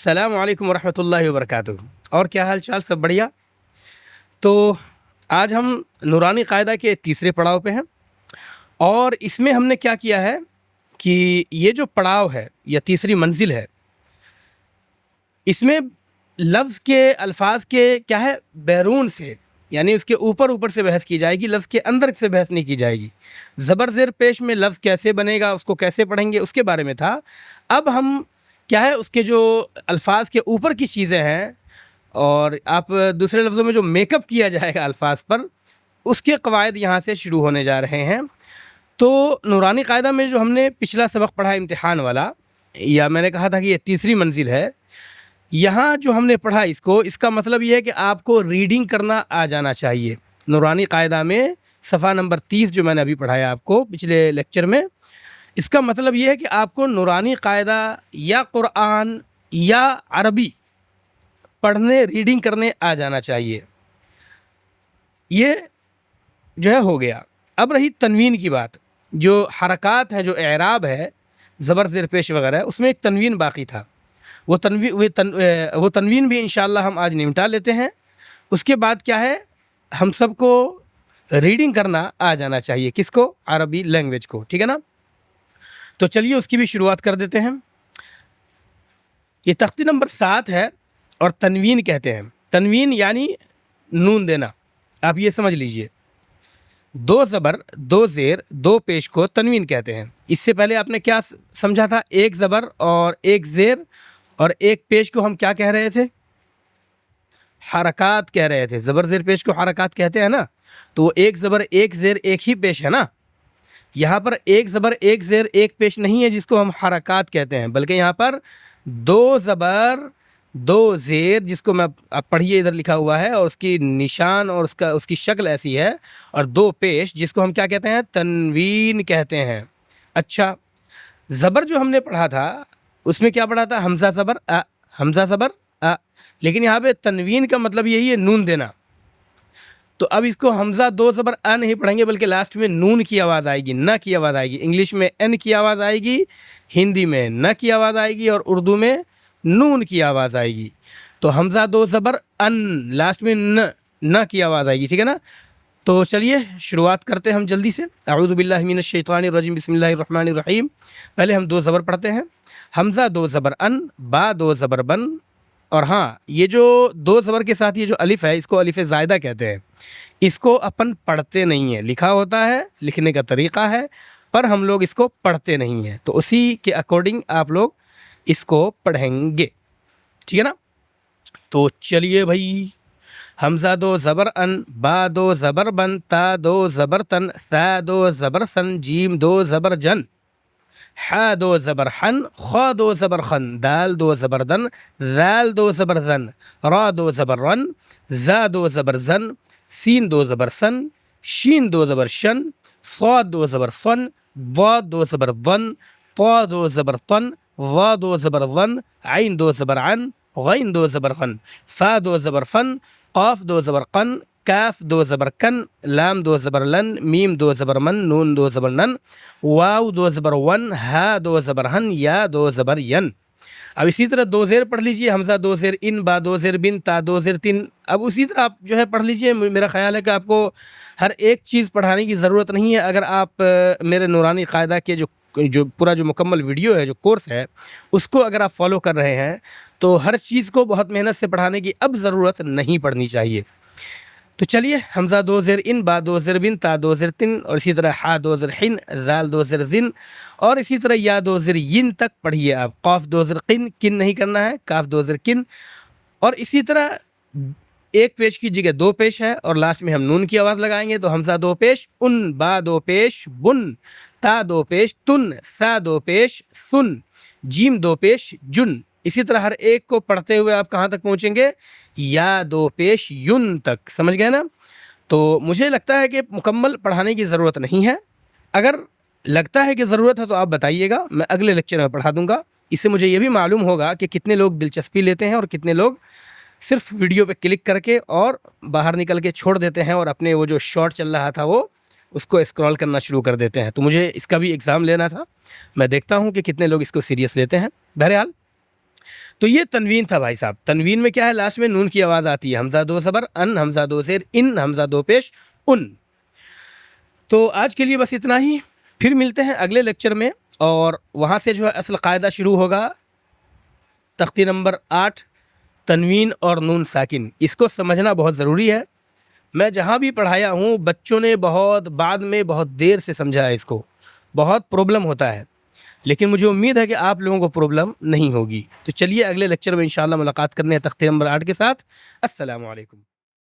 السلام علیکم ورحمۃ اللہ وبرکاتہ۔ اور کیا حال چال؟ سب بڑھیا؟ تو آج ہم نورانی قاعدہ کے تیسرے پڑاؤ پہ ہیں، اور اس میں ہم نے کیا کیا ہے کہ یہ جو پڑاؤ ہے یا تیسری منزل ہے، اس میں لفظ کے الفاظ کے کیا ہے بیرون سے، یعنی اس کے اوپر سے بحث کی جائے گی، لفظ کے اندر سے بحث نہیں کی جائے گی۔ زبر زیر پیش میں لفظ کیسے بنے گا، اس کو کیسے پڑھیں گے، اس کے بارے میں تھا۔ اب ہم کیا ہے اس کے جو الفاظ کے اوپر کی چیزیں ہیں، اور آپ دوسرے لفظوں میں جو میک اپ کیا جائے گا الفاظ پر، اس کے قواعد یہاں سے شروع ہونے جا رہے ہیں۔ تو نورانی قاعدہ میں جو ہم نے پچھلا سبق پڑھا امتحان والا، یا میں نے کہا تھا کہ یہ تیسری منزل ہے، یہاں جو ہم نے پڑھا اس کا مطلب یہ ہے کہ آپ کو ریڈنگ کرنا آ جانا چاہیے۔ نورانی قاعدہ میں صفحہ نمبر 30 جو میں نے ابھی پڑھایا آپ کو پچھلے لیکچر میں، اس کا مطلب یہ ہے کہ آپ کو نورانی قاعدہ یا قرآن یا عربی پڑھنے ریڈنگ کرنے آ جانا چاہیے۔ یہ جو ہے ہو گیا۔ اب رہی تنوین کی بات، جو حرکات ہیں، جو اعراب ہے، زبر زیر پیش وغیرہ، اس میں ایک تنوین باقی تھا۔ وہ تنوین بھی انشاءاللہ ہم آج نمٹا لیتے ہیں۔ اس کے بعد کیا ہے، ہم سب کو ریڈنگ کرنا آ جانا چاہیے۔ کس کو؟ عربی لینگویج کو، ٹھیک ہے نا؟ تو چلیے اس کی بھی شروعات کر دیتے ہیں۔ یہ تختی نمبر 7 ہے اور تنوین کہتے ہیں۔ تنوین یعنی نون دینا، آپ یہ سمجھ لیجئے۔ 2 زبر 2 زیر 2 پیش کو تنوین کہتے ہیں۔ اس سے پہلے آپ نے کیا سمجھا تھا؟ 1 زبر اور 1 زیر اور 1 پیش کو ہم کیا کہہ رہے تھے؟ حرکات کہہ رہے تھے۔ زبر زیر پیش کو حرکات کہتے ہیں نا، تو وہ 1 زبر 1 زیر 1 ہی پیش ہے نا۔ یہاں پر 1 زبر 1 زیر 1 پیش نہیں ہے جس کو ہم حرکات کہتے ہیں، بلکہ یہاں پر 2 زبر 2 زیر، جس کو میں آپ پڑھیے ادھر لکھا ہوا ہے، اور اس کی نشان اور اس کی شکل ایسی ہے، اور 2 پیش جس کو ہم کیا کہتے ہیں؟ تنوین کہتے ہیں۔ اچھا، زبر جو ہم نے پڑھا تھا اس میں کیا پڑھا تھا؟ حمزہ زبر ا، حمزہ زبر ا، لیکن یہاں پہ تنوین کا مطلب یہی ہے نون دینا۔ تو اب اس کو حمزہ 2 زبر ا نہیں پڑھیں گے، بلکہ لاسٹ میں نون کی آواز آئے گی، نہ کی آواز آئے گی۔ انگلش میں این کی آواز آئے گی، ہندی میں نہ کی آواز آئے گی، اور اردو میں نون کی آواز آئے گی۔ تو حمزہ 2 زبر ان، لاسٹ میں نہ کی آواز آئے گی، ٹھیک ہے نا؟ تو چلیے شروعات کرتے ہیں ہم جلدی سے۔ اعوذ باللہ من الشیطان الرجیم، بسم اللہ الرحمن الرحیم۔ پہلے ہم 2 زبر پڑھتے ہیں۔ حمزہ 2 زبر ان، با 2 زبر بن، اور ہاں یہ جو 2 زبر کے ساتھ یہ جو الف ہے، اس کو الف زائدہ کہتے ہیں۔ اس کو اپن پڑھتے نہیں ہیں، لکھا ہوتا ہے، لکھنے کا طریقہ ہے، پر ہم لوگ اس کو پڑھتے نہیں ہیں۔ تو اسی کے اکارڈنگ آپ لوگ اس کو پڑھیں گے، ٹھیک ہے نا؟ تو چلیے بھائی، حمزہ 2 زبر ان، با 2 زبر بن، تا 2 زبر تن، ثا 2 زبر سن، جیم 2 زبر جن، حا 2 زبر حن، خا 2 زبر خن، دال 2 زبر دن، ذال 2 زبر ذن، را 2 زبر رن، زا 2 زبر زن، سین 2 زبر سن، شین 2 زبر شن، صاد 2 زبر صن، ضاد 2 زبر ضن، طا 2 زبر طن، ظا 2 زبر ظن، عین 2 زبر عن، غین 2 زبر غن، فا 2 زبر فن، قاف 2 زبر قن، کاف 2 زبر کن، لام 2 زبر لن، میم 2 زبر من، نون 2 زبر نن، واو 2 زبر ون، ہا 2 زبر ہن، یا 2 زبر ین۔ اب اسی طرح 2 زیر پڑھ لیجئے۔ حمزہ 2 زیر ان، با 2 زیر بن، تا 2 زیر تن۔ اب اسی طرح آپ جو ہے پڑھ لیجئے۔ میرا خیال ہے کہ آپ کو ہر ایک چیز پڑھانے کی ضرورت نہیں ہے۔ اگر آپ میرے نورانی قاعدہ کے جو پورا جو مکمل ویڈیو ہے، جو کورس ہے، اس کو اگر آپ فالو کر رہے ہیں، تو ہر چیز کو بہت محنت سے پڑھانے کی اب ضرورت نہیں پڑنی چاہیے۔ تو چلیے، حمزہ 2 زیر ان، با 2 زیر بن، تا 2 زیر تن، اور اسی طرح حا 2 زیر حن، ذال 2 زیر ذن، اور اسی طرح یا 2 زیر ین تک پڑھیے آپ۔ قاف 2 زیر قن، کن نہیں کرنا ہے، کاف 2 زیر کن، اور اسی طرح 1 پیش کی جگہ 2 پیش ہے، اور لاسٹ میں ہم نون کی آواز لگائیں گے۔ تو حمزہ 2 پیش ان، با 2 پیش بن، تا 2 پیش تن، ثا 2 پیش سن، جیم 2 پیش جن۔ اسی طرح ہر ایک کو پڑھتے ہوئے آپ کہاں تک پہنچیں گے؟ یا 2 پیش یون تک، سمجھ گئے نا؟ تو مجھے لگتا ہے کہ مکمل پڑھانے کی ضرورت نہیں ہے۔ اگر لگتا ہے کہ ضرورت ہے تو آپ بتائیے گا، میں اگلے لیکچر میں پڑھا دوں گا۔ اس سے مجھے یہ بھی معلوم ہوگا کہ کتنے لوگ دلچسپی لیتے ہیں اور کتنے لوگ صرف ویڈیو پہ کلک کر کے اور باہر نکل کے چھوڑ دیتے ہیں، اور اپنے وہ جو شارٹ چل رہا تھا وہ اس کو اسکرول کرنا شروع کر دیتے ہیں۔ تو مجھے اس کا بھی ایگزام لینا تھا، میں دیکھتا ہوں کہ کتنے لوگ اس کو سیریس لیتے ہیں۔ بہرحال تو یہ تنوین تھا بھائی صاحب. تنوین میں کیا ہے؟ لاسٹ میں نون کی آواز آتی ہے. حمزہ دو زبر ان، حمزہ دو زیر ان، حمزہ دو پیش ان. تو آج کے لیے بس اتنا ہی. پھر ملتے ہیں اگلے لیکچر میں، اور وہاں سے جو ہے اصل قاعدہ شروع ہوگا. تختی نمبر 8 تنوین اور نون ساکن، اس کو سمجھنا بہت ضروری ہے. میں جہاں بھی پڑھایا ہوں بچوں نے بہت بعد میں بہت دیر سے سمجھا ہے، اس کو بہت پرابلم ہوتا ہے، لیکن مجھے امید ہے کہ آپ لوگوں کو پرابلم نہیں ہوگی. تو چلیے اگلے لیکچر میں انشاءاللہ ملاقات کرنے ہیں تختی نمبر 8 کے ساتھ. السلام علیکم.